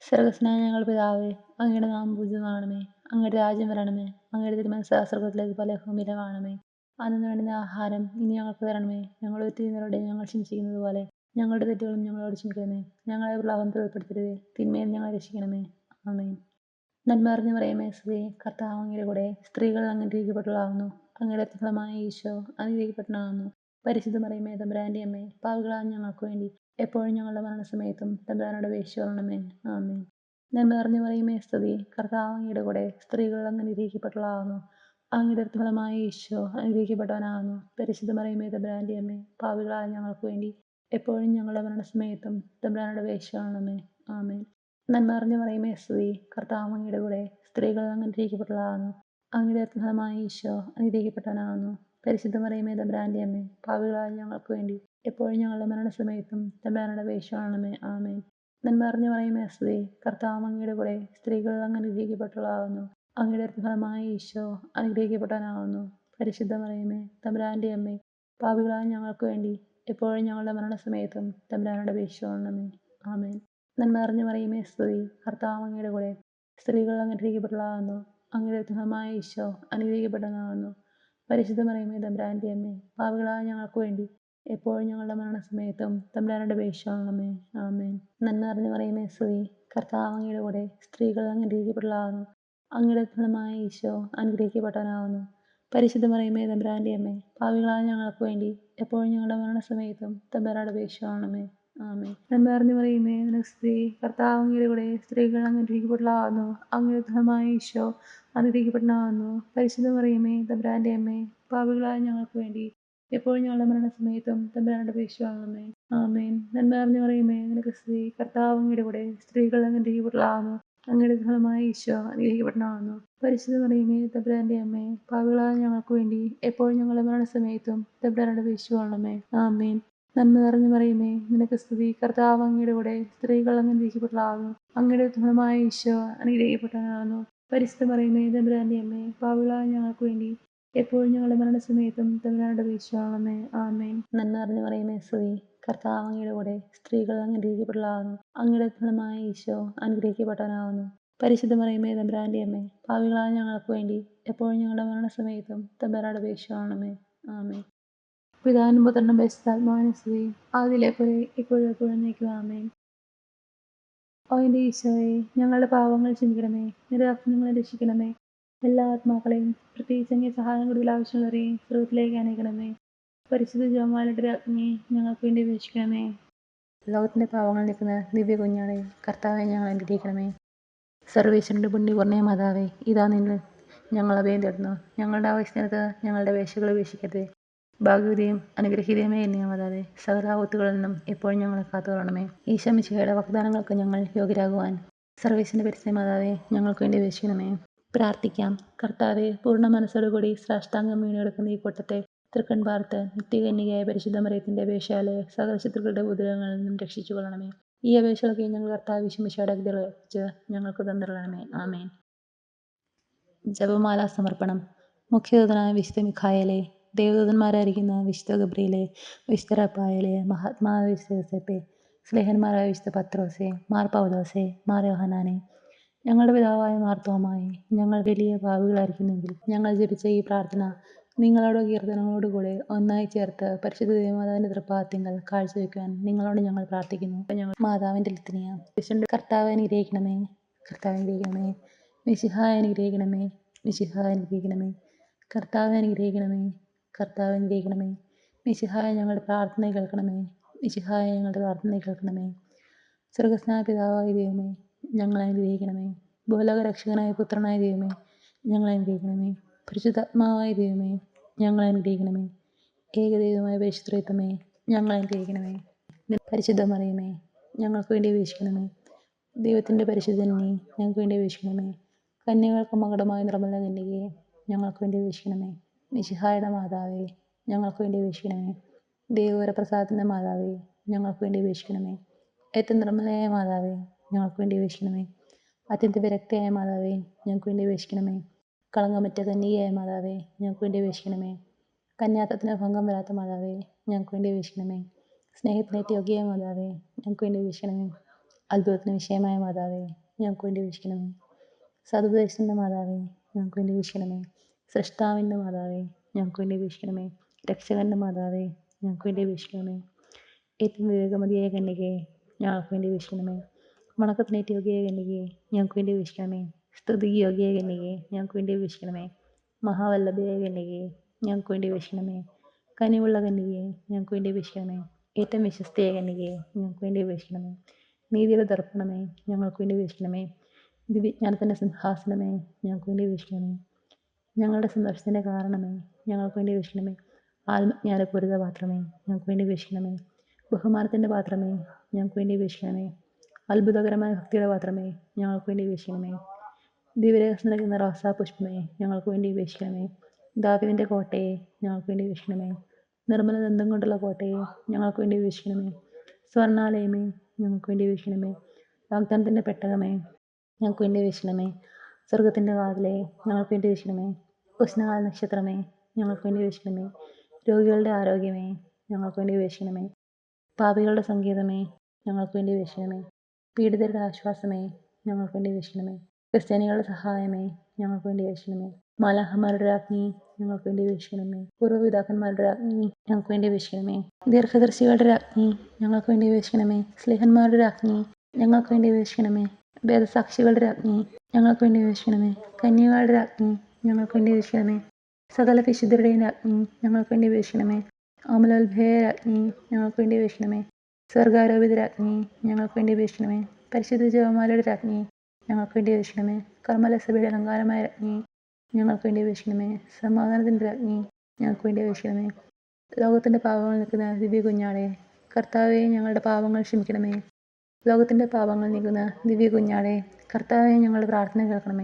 സ്വർഗ്ഗസ്ഥനായ ഞങ്ങളുടെ പിതാവേ, അങ്ങയുടെ നാമം പൂജിതമാകണമേ. അങ്ങയുടെ രാജ്യം വരണമേ. അങ്ങയുടെ തിരുമനസ്സ് സ്വർഗ്ഗത്തിലേക്ക് പോലെ ഭൂമിയിലുമാകണമേ. അന്നു വേണ്ടുന്ന ആഹാരം ഇനി ഞങ്ങൾക്ക് തരണമേ. ഞങ്ങളുടെ തെറ്റുകളോട് ഞങ്ങൾ ക്ഷമിച്ചിരിക്കുന്നത് പോലെ ഞങ്ങളുടെ തെറ്റുകളും ഞങ്ങളോട് ക്ഷമിക്കണമേ. ഞങ്ങളെ പ്രലോഭനത്തിൽ ഉൾപ്പെടുത്തരുതേ, തിന്മയിൽ ഞങ്ങളെ രക്ഷിക്കണമേ. ആമേൻ. നന്മ നിറഞ്ഞ മറിയമേ സ്തുതി. കർത്താവ് അങ്ങയുടെ കൂടെ സ്ത്രീകൾ അങ്ങ് അനുഗ്രഹിക്കപ്പെട്ടവളാകുന്നു. അങ്ങയുടെ ഫലമായ ഈശോ അനുഗ്രഹിക്കപ്പെട്ടവനാകുന്നു. പരിശുദ്ധ മറിയമേ തമ്പുരാന്റെ അമ്മേ, പാപികളായ ഞങ്ങൾക്ക് വേണ്ടി എപ്പോഴും ഞങ്ങളുടെ മരണസമയത്തും തമ്പുരാനോട് അപേക്ഷിച്ചുകൊള്ളണമേ. ആമേൻ. നന്മ നിറഞ്ഞ മറിയമേ സ്തുതി. കർത്താവ് അങ്ങയുടെ കൂടെ സ്ത്രീകൾ അങ്ങ് അനുഗ്രഹിക്കപ്പെട്ടവളാകുന്നു. അങ്ങയുടെ ഫലമായ ഈശോ അനുഗ്രഹിക്കപ്പെട്ടവനാകുന്നു. പരിശുദ്ധ മറിയമേ തമ്പുരാന്റെ അമ്മേ, പാപികളായ ഞങ്ങൾക്ക് വേണ്ടി എപ്പോഴും ഞങ്ങളുടെ മരണസമയത്തും തമ്പുരാനോട് അപേക്ഷിച്ചുകൊള്ളണമേ. ആമേൻ. നന്മ നിറഞ്ഞ മറിയമേ സ്തുതി. കർത്താവ് അങ്ങയുടെ കൂടെ സ്ത്രീകൾ അങ്ങ് അനുഗ്രഹിക്കപ്പെട്ടവളാകുന്നു. അങ്ങയുടെ ഫലമായ ഈശോ അനുഗ്രഹിക്കപ്പെട്ടവനാകുന്നു. പരിശുദ്ധ മറിയമേ തമ്പുരാന്റെ അമ്മേ, പാപികളായ ഞങ്ങൾക്ക് വേണ്ടി എപ്പോഴും ഞങ്ങളുടെ മരണസമയത്തും തമ്പുരാനോട് അപേക്ഷിച്ചുകൊള്ളണമേ. ആമേൻ. നന്മ നിറഞ്ഞ മറിയമേ സ്തുതി. കർത്താവ് അങ്ങയുടെ കൂടെ സ്ത്രീകൾ അങ്ങ് അനുഗ്രഹിക്കപ്പെട്ടവളാകുന്നു. അങ്ങയുടെ ഫലമായ ഈശോ അനുഗ്രഹിക്കപ്പെട്ടവനാകുന്നു. പരിശുദ്ധ മറിയമേ തമ്പുരാന്റെ അമ്മേ, പാപികളായ ഞങ്ങൾക്ക് വേണ്ടി എപ്പോഴും ഞങ്ങളുടെ മരണസമയത്തും തമ്പുരാനോട് അപേക്ഷിച്ചുകൊള്ളണമേ. ആമേൻ. നന്മ നിറഞ്ഞ മറിയമേ സ്തുതി. കർത്താവ് അങ്ങയുടെ കൂടെ സ്ത്രീകൾ അങ്ങ് അനുഗ്രഹിക്കപ്പെട്ടവളാകുന്നു. അങ്ങയുടെ ഫലമായ ഈശോ അനുഗ്രഹിക്കപ്പെട്ടവനാകുന്നു. പരിശുദ്ധ മറിയമേ തമ്പുരാന്റെ അമ്മേ, പാപികളായ ഞങ്ങൾക്ക് വേണ്ടി എപ്പോഴും ഞങ്ങളുടെ മരണസമയത്തും തമ്പുരാനോട് അപേക്ഷിച്ചുകൊള്ളണമേ. ആമേൻ. നന്മ നിറഞ്ഞ മറിയമേ സ്തുതി. കർത്താവ് അങ്ങയുടെ കൂടെ സ്ത്രീകൾ അങ്ങ് അനുഗ്രഹിക്കപ്പെട്ടവളാകുന്നു. അങ്ങയുടെ ഫലമായ ഈശോ അനുഗ്രഹിക്കപ്പെട്ടവനാകുന്നു. പരിശുദ്ധ മറിയമേ തമ്പുരാന്റെ അമ്മേ, പാപികളായ ഞങ്ങൾക്ക് വേണ്ടി എപ്പോഴും ഞങ്ങളുടെ മരണസമയത്തും തമ്പുരാനോട് അപേക്ഷിച്ചുകൊള്ളണമേ. ആമേൻ. നന്മ നിറഞ്ഞ മറിയമേ നിനക്ക് സ്തുതി. കർത്താവ് അങ്ങയുടെ കൂടെ സ്ത്രീകൾ അങ്ങ് അനുഗ്രഹിക്കപ്പെട്ടവളാകുന്നു. അങ്ങയുടെ ഫലമായ ഈശോ അനുഗ്രഹിക്കപ്പെട്ടവനാകുന്നു. പരിശുദ്ധ മറിയമേ തമ്പുരാന്റെ അമ്മേ, പാപികളായ ഞങ്ങൾക്ക് വേണ്ടി എപ്പോഴും ഞങ്ങളുടെ മരണസമയത്തും തമ്പുരാനോട് അപേക്ഷിച്ചുകൊള്ളണമേ. ആമേൻ. നന്മ നിറഞ്ഞ മറിയമേ നിനക്ക് സ്തുതി. കർത്താവ് അങ്ങയുടെ കൂടെ സ്ത്രീകൾ അങ്ങ് അനുഗ്രഹിക്കപ്പെട്ടവളാകുന്നു. അങ്ങയുടെ ഫലമായ ഈശോ അനുഗ്രഹിക്കപ്പെട്ടവനാകുന്നു. പരിശുദ്ധ മറിയമേ തമ്പുരാന്റെ അമ്മേ, പാപികളായ ഞങ്ങൾക്ക് വേണ്ടി എപ്പോഴും ഞങ്ങളുടെ മരണസമയത്തും തമ്പുരാനോട് അപേക്ഷിച്ചുകൊള്ളണമേ. ആമേൻ. നന്മ നിറഞ്ഞ മറിയമേ നിനക്ക് സ്തുതി. കർത്താവ് അങ്ങയുടെ കൂടെ സ്ത്രീകൾ അങ്ങ് അനുഗ്രഹിക്കപ്പെട്ടവളാകുന്നു. അങ്ങയുടെ ഫലമായ ഈശോ അനുഗ്രഹിക്കപ്പെട്ടവനാകുന്നു. പരിശുദ്ധ മറിയമേ തമ്പുരാന്റെ അമ്മേ, പാപികളായ ഞങ്ങൾക്ക് വേണ്ടി എപ്പോഴും ഞങ്ങളുടെ മരണസമയത്തും തമ്പുരാനോട് അപേക്ഷിച്ചുകൊള്ളണമേ. ആമേൻ. നന്മ നിറഞ്ഞ മറിയമേ സ്തുതി. കർത്താവ് അങ്ങയുടെ കൂടെ സ്ത്രീകൾ അങ്ങ് അനുഗ്രഹിക്കപ്പെട്ടവളാകുന്നു. അങ്ങയുടെ ഫലമായ ഈശോ അനുഗ്രഹിക്കപ്പെട്ടവനാകുന്നു. പരിശുദ്ധ മറിയമേ തമ്പുരാന്റെ അമ്മേ, പാപികളായ ഞങ്ങൾക്ക് വേണ്ടി എപ്പോഴും ഞങ്ങളുടെ മരണസമയത്തും തമ്പുരാനോട് അപേക്ഷിച്ചുകൊള്ളണമേ. ആമേൻ. പിതാവിനും പുത്രനും പരിശുദ്ധാത്മാവിനും സ്തുതി. ആദിയിലെ പോലെ ഇപ്പോഴും എപ്പോഴും എന്നേക്കും. ആമേൻ. ഓ എൻ്റെ ഈശോയെ, ഞങ്ങളുടെ പാവങ്ങൾ ക്ഷമിക്കണമേ. നിരപരാധികളെ ഞങ്ങളെ രക്ഷിക്കണമേ. എല്ലാ ആത്മാക്കളെയും പ്രത്യേകിച്ച് അങ്ങേ സഹായം കൂടുതൽ ആവശ്യമുള്ളവരെയും സ്വർഗ്ഗത്തിലേക്ക് അനയിക്കണമേ. പരിശുദ്ധ ജപമാലയുടെ രാജ്ഞിയെ ഞങ്ങൾക്ക് വേണ്ടി അപേക്ഷിക്കണമേ. ലോകത്തിന്റെ പാവങ്ങൾ നീക്കുന്ന ദിവ്യ കുഞ്ഞാണേ, കർത്താവെ ഞങ്ങൾ അനുഗ്രഹിക്കണമേ. സർവേശ്വരന്റെ പുണ്യപൂർണ്ണ മാതാവേ, ഇതാ നിന്നിൽ ഞങ്ങൾ അഭയം തേടുന്നു. ഞങ്ങളുടെ ആവശ്യത്തിനകത്ത് ഞങ്ങളുടെ വേശകൾ ഉപേക്ഷിക്കരുതേ. ഭാഗ്യവതിയും അനുഗ്രഹീതയുമേ എന്നെ മാതാവേ, സകല ആപത്തുകളിൽ നിന്നും എപ്പോഴും ഞങ്ങളെ കാത്തുകൊള്ളണമേ. ഈശോ മിശിഹായുടെ വാഗ്ദാനങ്ങൾക്ക് ഞങ്ങൾ യോഗ്യരാകുവാൻ സർവേശ്വരന്റെ പരിശുദ്ധ മാതാവേ, ഞങ്ങൾക്ക് വേണ്ടി അപേക്ഷിക്കണമേ. പ്രാർത്ഥിക്കാം. കർത്താവെ, പൂർണ്ണ മനസ്സോടുകൂടി സാഷ്ടാംഗം വീണെടുക്കുന്ന ഈ കൂട്ടത്തെ തൃക്കൺ പാർത്ത് നിത്യകന്യകയായ പരിശുദ്ധ മറിയത്തിന്റെ അപേക്ഷയാലെ സകല ശത്രുക്കളുടെ ഉപദ്രവങ്ങളിൽ നിന്നും രക്ഷിച്ചു കൊള്ളണമേ. ഈ അപേക്ഷകളൊക്കെ ഞങ്ങൾ കർത്താവ് ഈശോമിശിഹായുടെ അഗ്നിച്ച് ഞങ്ങൾക്ക് തന്നിരണമേ. ആമേൻ. ജപമാല സമർപ്പണം. മുഖ്യദൂതനായ വിശുദ്ധ മിഖായേലേ, ദേവദൂതന്മാരായിരിക്കുന്ന വിശുദ്ധ ഗബ്രിയേലേ, വിശുദ്ധ റഫായേലേ, മഹാത്മാവായ വിശുദ്ധ യോസേപ്പേ, സ്ലേഹന്മാരായ വിശുദ്ധ പത്രോസേ, മാർ പൗലോസേ, മാർ യോഹന്നാനെ, ഞങ്ങളുടെ പിതാവായ മാർ തോമായെ, ഞങ്ങൾ വലിയ പാപികളായിരിക്കുന്നെങ്കിൽ ഞങ്ങൾ ജപിച്ച ഈ പ്രാർത്ഥന നിങ്ങളോട് കീർത്തനങ്ങളോടുകൂടെ ഒന്നായി ചേർത്ത് പരിശുദ്ധ ദേവമാതാവിന്റെ തൃപ്പാദത്തിങ്കൽ കാഴ്ചവെക്കുവാൻ നിങ്ങളോട് ഞങ്ങൾ പ്രാർത്ഥിക്കുന്നു. ഞങ്ങൾ മാതാവിന്റെ ലിത്തനിയ. കർത്താവ് അനുഗ്രഹിക്കണമേ, കർത്താവ് അനുഗ്രഹിക്കണമേ, മിശിഹായെ അനുഗ്രഹിക്കണമേ, മിശിഹായെ അനുഗ്രഹിക്കണമേ, കർത്താവ് അനുഗ്രഹിക്കണമേ, കർത്താവ് അനുഗ്രഹിക്കണമേ, മിശിഹായെ ഞങ്ങളുടെ പ്രാർത്ഥന കേൾക്കണമേ, മിശിഹായെ ഞങ്ങളുടെ പ്രാർത്ഥന കേൾക്കണമേ. സ്വർഗസ്നായ പിതാവായ ദൈവമേ, ഞങ്ങളെ അനുഗ്രഹിക്കണമേ. ഭൂലോക രക്ഷകനായ പുത്രനായ ദൈവമേ, ഞങ്ങളെ അനുഗ്രഹിക്കണമേ. പരിശുദ്ധാത്മാവായ ദൈവമേ, ഞങ്ങളെ അനുഗ്രഹിക്കണമേ. ഏകദൈവമായ പരിശുദ്ധത്വമേ, ഞങ്ങളെ അനുഗ്രഹിക്കണമേ. പരിശുദ്ധ മറിയമേ, ഞങ്ങൾക്ക് വേണ്ടി അപേക്ഷിക്കണമേ. ദൈവത്തിൻ്റെ പരിശുദ്ധനെ ഞങ്ങൾക്ക് വേണ്ടി അപേക്ഷിക്കണമേ. കന്യകൾക്ക് മകുടമായ നിർമ്മല കന്യകയെ ഞങ്ങൾക്ക് വേണ്ടി അപേക്ഷിക്കണമേ. മിശിഹായുടെ മാതാവേ, ഞങ്ങൾക്ക് വേണ്ടി അപേക്ഷിക്കണമേ. ദൈവവരപ്രസാദത്തിൻ്റെ മാതാവേ, ഞങ്ങൾക്ക് വേണ്ടി അപേക്ഷിക്കണമേ. ഏറ്റവും നിർമ്മലയായ മാതാവേ, ഞങ്ങൾക്ക് വേണ്ടി അപേക്ഷിക്കണമേ. അത്യന്ത വിരക്തയായ മാതാവേ, ഞങ്ങൾക്ക് വേണ്ടി അപേക്ഷിക്കണമേ. കളങ്കമറ്റ കന്യകയായ മാതാവേ, ഞങ്ങൾക്ക് വേണ്ടി അപേക്ഷിക്കണമേ. കന്യാത്വത്തിന് ഭംഗം വരാത്ത മാതാവേ, ഞങ്ങൾക്ക് വേണ്ടി അപേക്ഷിക്കണമേ. സ്നേഹത്തിനേറ്റ യോഗ്യയായ മാതാവേ, ഞങ്ങൾക്ക് വേണ്ടി അപേക്ഷിക്കണമേ. അത്ഭുതത്തിന് വിഷയമായ മാതാവേ, ഞങ്ങൾക്ക് വേണ്ടി അപേക്ഷിക്കണമേ. സതുപദേശത്തിൻ്റെ മാതാവേ, ഞങ്ങൾക്ക് വേണ്ടി അപേക്ഷിക്കണമേ. സൃഷ്ടാവിൻ്റെ മാതാവേ, ഞങ്ങൾക്ക് വേണ്ടി അപേക്ഷിക്കണമേ. രക്ഷകൻ്റെ മാതാവേ, ഞങ്ങൾക്ക് വേണ്ടി അപേക്ഷിക്കണമേ. ഏറ്റവും വിവേകമതിയായ കന്യകയെ ഞങ്ങൾക്ക് വേണ്ടി അപേക്ഷിക്കണമേ. വണക്കത്തിനേറ്റ യോഗ്യയായ കന്യകയെ ഞങ്ങൾക്ക് വേണ്ടി അപേക്ഷിക്കണമേ. സ്തുതിക്ക് യോഗ്യയായ കന്യകയെ ഞങ്ങൾക്ക് വേണ്ടി അപേക്ഷിക്കണമേ. മഹാവല്ലഭയായ കന്യകയെ ഞങ്ങൾക്ക് വേണ്ടി അപേക്ഷിക്കണമേ. കനിവുള്ള കന്യകയെ ഞങ്ങൾക്ക് വേണ്ടി അപേക്ഷിക്കണമേ. ഏറ്റവും വിശ്വസ്തയായ കന്യകയെ ഞങ്ങൾക്ക് വേണ്ടി അപേക്ഷിക്കണമേ. നീതിയുടെ ദർപ്പണമേ, ഞങ്ങൾക്ക് വേണ്ടി അപേക്ഷിക്കണമേ. ദിവ്യജ്ഞാനത്തിൻ്റെ സിംഹാസനമേ, ഞങ്ങൾക്ക് വേണ്ടി അപേക്ഷിക്കണമേ. ഞങ്ങളുടെ സന്തോഷത്തിൻ്റെ കാരണമേ, ഞങ്ങൾക്ക് വേണ്ടി അപേക്ഷിക്കണമേ. ആത്മജ്ഞാനപൂരിത പാത്രമേ, ഞങ്ങൾക്ക് വേണ്ടി അപേക്ഷിക്കണമേ. ബഹുമാനത്തിൻ്റെ പാത്രമേ, ഞങ്ങൾക്ക് വേണ്ടി അപേക്ഷിക്കണമേ. അത്ഭുതകരമായ ഭക്തിയുടെ പാത്രമേ, ഞങ്ങൾക്ക് വേണ്ടി അപേക്ഷിക്കണമേ. ദിവ്യരഹസ്യം നൽകുന്ന റോസാപുഷ്പമേ, ഞങ്ങൾക്ക് വേണ്ടി അപേക്ഷിക്കണമേ. ദാവീദിൻ്റെ കോട്ടയെ ഞങ്ങൾക്ക് വേണ്ടി അപേക്ഷിക്കണമേ. നിർമ്മല ദന്തം കൊണ്ടുള്ള കോട്ടയെ ഞങ്ങൾക്ക് വേണ്ടി അപേക്ഷിക്കണമേ. സ്വർണ്ണാലയമേ, ഞങ്ങൾക്ക് വേണ്ടി അപേക്ഷിക്കണമേ. വാഗ്ദാനത്തിൻ്റെ പെട്ടകമേ, ഞങ്ങൾക്ക് വേണ്ടി അപേക്ഷിക്കണമേ. സ്വർഗത്തിൻ്റെ വാതിലേ, ഞങ്ങൾക്ക് വേണ്ടി അപേക്ഷിക്കണമേ. ഉഷ്ണകാല നക്ഷത്രമേ, ഞങ്ങൾക്ക് വേണ്ടി അപേക്ഷിക്കണമേ. രോഗികളുടെ ആരോഗ്യമേ, ഞങ്ങൾക്ക് വേണ്ടി അപേക്ഷിക്കണമേ. പാപികളുടെ സങ്കേതമേ, ഞങ്ങൾക്ക് വേണ്ടി അപേക്ഷിക്കണമേ. പീഡിതരുടെ ആശ്വാസമേ, ഞങ്ങൾക്ക് വേണ്ടി അപേക്ഷിക്കണമേ. ക്രിസ്ത്യാനികളുടെ സഹായമേ, ഞങ്ങൾക്ക് വേണ്ടി അപേക്ഷിക്കണമേ. മാലാഖമാരുടെ രാജ്ഞി, ഞങ്ങൾക്ക് വേണ്ടി അപേക്ഷിക്കണമേ. പൂർവ്വപിതാക്കന്മാരുടെ രാജ്ഞി, ഞങ്ങൾക്ക് വേണ്ടി അപേക്ഷിക്കണമേ. ദീർഘദർശികളുടെ രാജ്ഞി, ഞങ്ങൾക്ക് വേണ്ടി അപേക്ഷിക്കണമേ. സ്ലേഹന്മാരുടെ രാജ്ഞി, ഞങ്ങൾക്ക് വേണ്ടി അപേക്ഷിക്കണമേ. വേദസാക്ഷികളുടെ രാജ്ഞി, ഞങ്ങൾക്ക് വേണ്ടി അപേക്ഷിക്കണമേ. കന്യകളുടെ രാജ്ഞി, ഞങ്ങൾക്ക് വേണ്ടി അപേക്ഷിക്കണമേ. സകല വിശുദ്ധരുടെയും രാജ്ഞി, ഞങ്ങൾക്ക് വേണ്ടി അപേക്ഷിക്കണമേ. അമലോത്ഭയ രാജ്ഞി, ഞങ്ങൾക്ക് വേണ്ടി അപേക്ഷിക്കണമേ. സ്വർഗാരോപിത രാജ്ഞി, ഞങ്ങൾക്ക് വേണ്ടി അപേക്ഷിക്കണമേ. പരിശുദ്ധ ജപമാലയുടെ രാജ്ഞി, ഞങ്ങൾക്ക് വേണ്ടി അപേക്ഷിക്കണമേ. കർമ്മലസഭയുടെ അലങ്കാരമായ രാജ്ഞി, ഞങ്ങൾക്ക് വേണ്ടി അപേക്ഷിക്കണമേ. സമാധാനത്തിൻ്റെ രാജ്ഞി, ഞങ്ങൾക്ക് വേണ്ടി അപേക്ഷിക്കണമേ. ലോകത്തിൻ്റെ പാപങ്ങൾ നീക്കുന്ന ദിവ്യ കുഞ്ഞാടെ, കർത്താവെ ഞങ്ങളുടെ പാപങ്ങൾ ക്ഷമിക്കണമേ. ലോകത്തിൻ്റെ പാപങ്ങൾ നീക്കുന്ന ദിവ്യ കുഞ്ഞാടെ, കർത്താവെ ഞങ്ങളുടെ പ്രാർത്ഥന കേൾക്കണമേ.